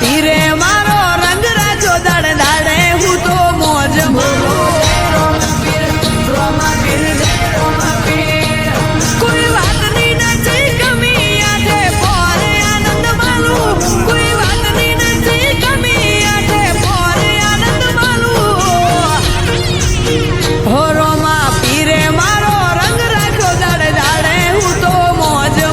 પીરે મારો રંગ રાજો દાડે દાડે હું તો મોજ મારું રોમા પીર રોમા પીર કોઈ વાતની નથી કમી આઠે પોરે આનંદ માલું કોઈ વાતની નથી કમી આઠે પોરે આનંદ માલું હો રોમા પીરે મારો રંગ રાખ્યો દાડે દાડે હું તો મોજ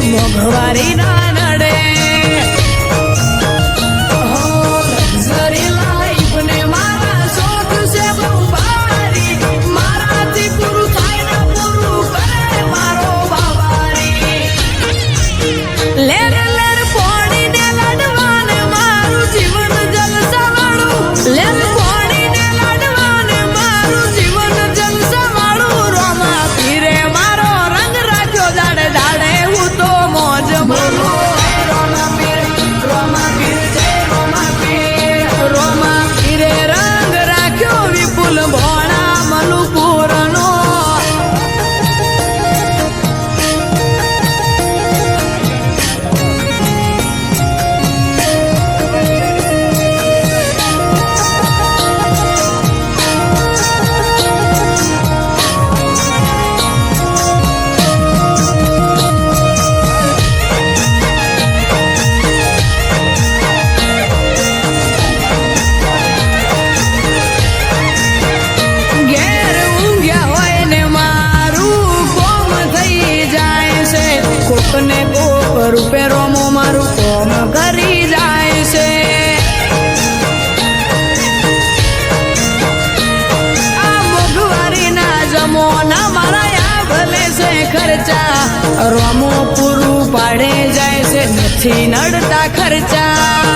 મોઘવારી ના નડે લક્ઝરી લાઈફ ને મારા શોખ છે બહુ ભારી મારાથી પૂરું થાય ને પૂરું કરે મારો બાબારી લેર લેર પોણીને લાડવાને મારું જીવન જલસાવાળું લેર પોણીને લાડવાને મારું જીવન જલસાવાળું રોમા પીરે મારો રંગ રાખ્યો દાડે દાડે હું તો મોજ રોમા પીર જય રોમા પીરે રંગ રાખ્યો વિપુલ ભોણા મનુપુરનો કોકને કોક રૂપે રોમો મારું કોમ કરી જાય છે આ મોઘવારી ના જમોના મારા ભલે છે ખર્ચા રોમો પૂરું પાડે જાય છે નથી નડતા ખર્ચા